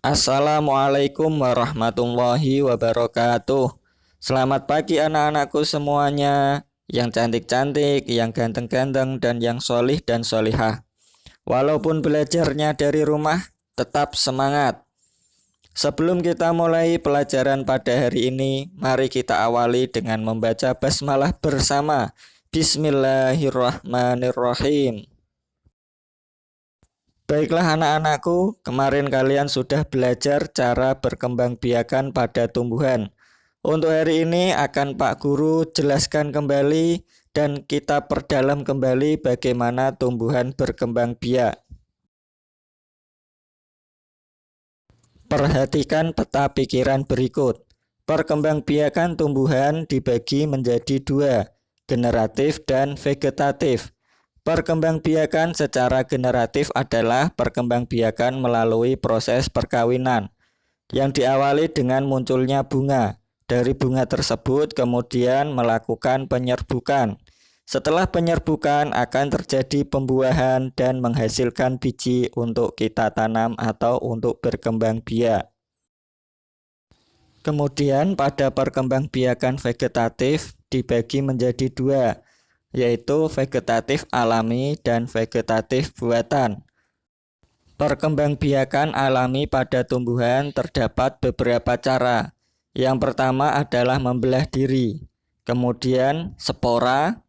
Assalamualaikum warahmatullahi wabarakatuh. Selamat pagi anak-anakku semuanya, yang cantik-cantik, yang ganteng-ganteng, dan yang solih dan solihah. Walaupun belajarnya dari rumah, tetap semangat. Sebelum kita mulai pelajaran pada hari ini, mari kita awali dengan membaca basmalah bersama. Bismillahirrahmanirrahim. Baiklah anak-anakku, kemarin kalian sudah belajar cara berkembangbiakan pada tumbuhan. Untuk hari ini akan Pak Guru jelaskan kembali dan kita perdalam kembali bagaimana tumbuhan berkembang biak. Perhatikan peta pikiran berikut. Perkembangbiakan tumbuhan dibagi menjadi dua, generatif dan vegetatif. Perkembangbiakan secara generatif adalah perkembangbiakan melalui proses perkawinan yang diawali dengan munculnya bunga. Dari bunga tersebut kemudian melakukan penyerbukan. Setelah penyerbukan akan terjadi pembuahan dan menghasilkan biji untuk kita tanam atau untuk berkembang biak. Kemudian pada perkembangbiakan vegetatif dibagi menjadi dua, yaitu vegetatif alami dan vegetatif buatan. Perkembangbiakan alami pada tumbuhan terdapat beberapa cara. Yang pertama adalah membelah diri, kemudian spora,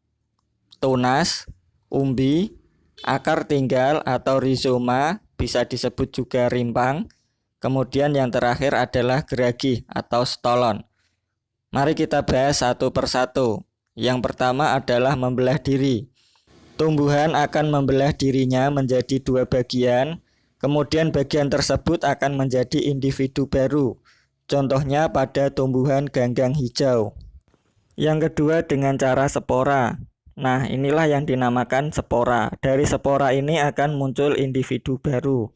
tunas, umbi, akar tinggal atau rizoma, bisa disebut juga rimpang. Kemudian yang terakhir adalah geragih atau stolon. Mari kita bahas satu persatu. Yang pertama adalah membelah diri. Tumbuhan akan membelah dirinya menjadi dua bagian, kemudian bagian tersebut akan menjadi individu baru. Contohnya pada tumbuhan ganggang hijau. Yang kedua dengan cara spora. Nah, inilah yang dinamakan spora. Dari spora ini akan muncul individu baru.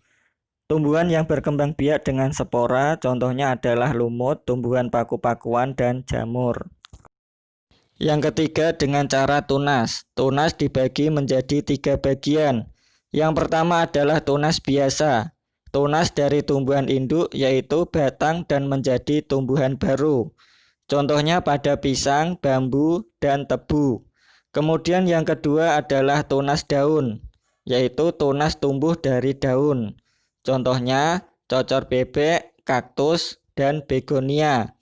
Tumbuhan yang berkembang biak dengan spora contohnya adalah lumut, tumbuhan paku-pakuan, dan jamur. Yang ketiga dengan cara tunas. Tunas dibagi menjadi tiga bagian. Yang pertama adalah tunas biasa. Tunas dari tumbuhan induk yaitu batang dan menjadi tumbuhan baru. Contohnya pada pisang, bambu, dan tebu. Kemudian yang kedua adalah tunas daun, yaitu tunas tumbuh dari daun. Contohnya cocor bebek, kaktus, dan begonia.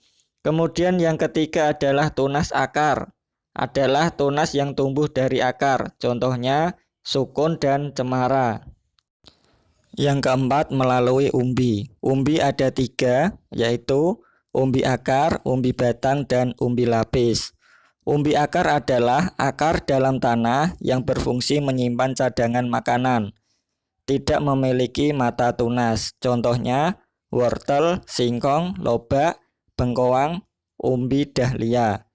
Kemudian yang ketiga adalah tunas akar. Adalah tunas yang tumbuh dari akar. Contohnya sukun dan cemara. Yang keempat melalui umbi. Umbi ada tiga, yaitu umbi akar, umbi batang, dan umbi lapis. Umbi akar adalah akar dalam tanah yang berfungsi menyimpan cadangan makanan. Tidak memiliki mata tunas. Contohnya wortel, singkong, lobak, bengkoang, umbi dahlia.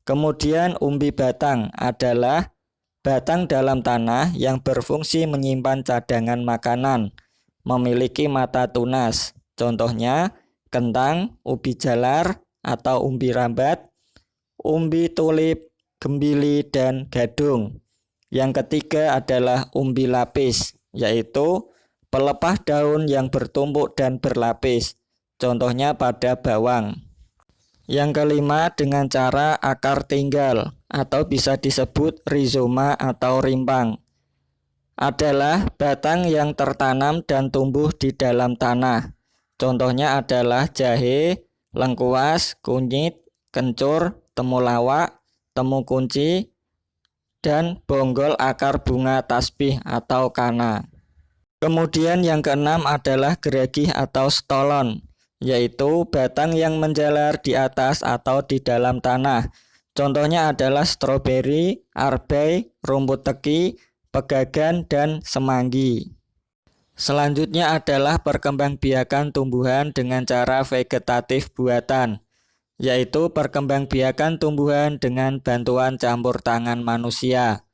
Kemudian umbi batang adalah batang dalam tanah yang berfungsi menyimpan cadangan makanan, memiliki mata tunas. Contohnya kentang, ubi jalar atau umbi rambat, umbi tulip, gembili, dan gadung. Yang ketiga adalah umbi lapis, yaitu pelepah daun yang bertumpuk dan berlapis. Contohnya pada bawang. Yang kelima dengan cara akar tinggal atau bisa disebut rizoma atau rimpang. Adalah batang yang tertanam dan tumbuh di dalam tanah. Contohnya adalah jahe, lengkuas, kunyit, kencur, temulawak, temu kunci, dan bonggol akar bunga tasbih atau kana. Kemudian yang keenam adalah geragih atau stolon, yaitu batang yang menjalar di atas atau di dalam tanah. Contohnya adalah stroberi, arbei, rumput teki, pegagan, dan semanggi. Selanjutnya adalah perkembangbiakan tumbuhan dengan cara vegetatif buatan, yaitu perkembangbiakan tumbuhan dengan bantuan campur tangan manusia.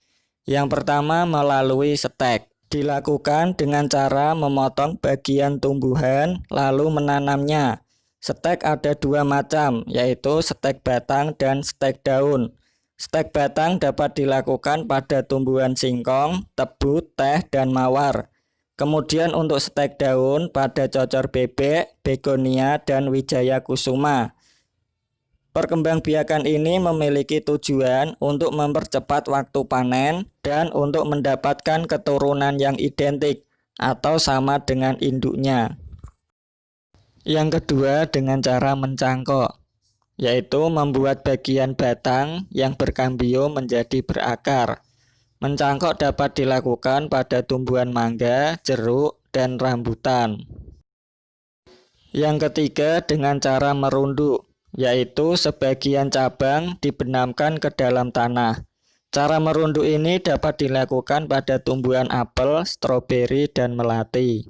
Yang pertama melalui stek. Dilakukan dengan cara memotong bagian tumbuhan lalu menanamnya. Stek ada dua macam, yaitu stek batang dan stek daun. Stek batang dapat dilakukan pada tumbuhan singkong, tebu, teh, dan mawar. Kemudian untuk stek daun pada cocor bebek, begonia, dan wijaya kusuma. Perkembangbiakan ini memiliki tujuan untuk mempercepat waktu panen dan untuk mendapatkan keturunan yang identik atau sama dengan induknya. Yang kedua dengan cara mencangkok, yaitu membuat bagian batang yang berkambio menjadi berakar. Mencangkok dapat dilakukan pada tumbuhan mangga, jeruk, dan rambutan. Yang ketiga dengan cara merunduk, yaitu sebagian cabang dibenamkan ke dalam tanah. Cara merunduk ini dapat dilakukan pada tumbuhan apel, stroberi, dan melati.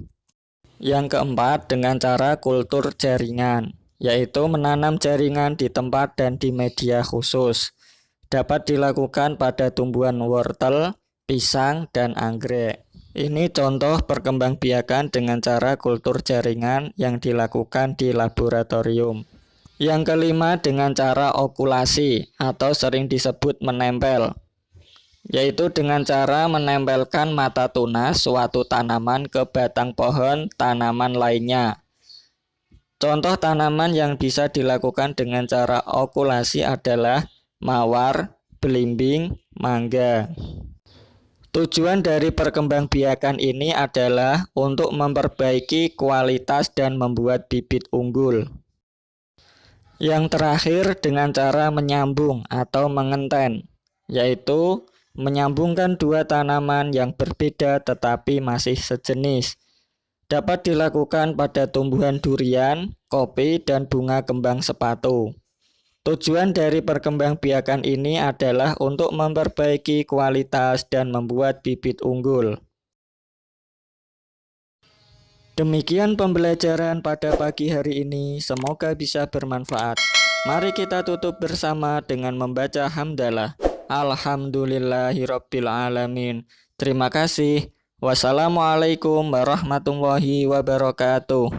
Yang keempat dengan cara kultur jaringan, yaitu menanam jaringan di tempat dan di media khusus. Dapat dilakukan pada tumbuhan wortel, pisang, dan anggrek. Ini contoh perkembangbiakan dengan cara kultur jaringan yang dilakukan di laboratorium. Yang kelima dengan cara okulasi atau sering disebut menempel, yaitu dengan cara menempelkan mata tunas suatu tanaman ke batang pohon tanaman lainnya. Contoh tanaman yang bisa dilakukan dengan cara okulasi adalah mawar, belimbing, mangga. Tujuan dari perkembangbiakan ini adalah untuk memperbaiki kualitas dan membuat bibit unggul. Yang terakhir dengan cara menyambung atau mengenten, yaitu menyambungkan dua tanaman yang berbeda tetapi masih sejenis. Dapat dilakukan pada tumbuhan durian, kopi, dan bunga kembang sepatu. Tujuan dari perkembangbiakan ini adalah untuk memperbaiki kualitas dan membuat bibit unggul. Demikian pembelajaran pada pagi hari ini, semoga bisa bermanfaat. Mari kita tutup bersama dengan membaca hamdalah. Alhamdulillahirabbil alamin. Terima kasih. Wassalamualaikum warahmatullahi wabarakatuh.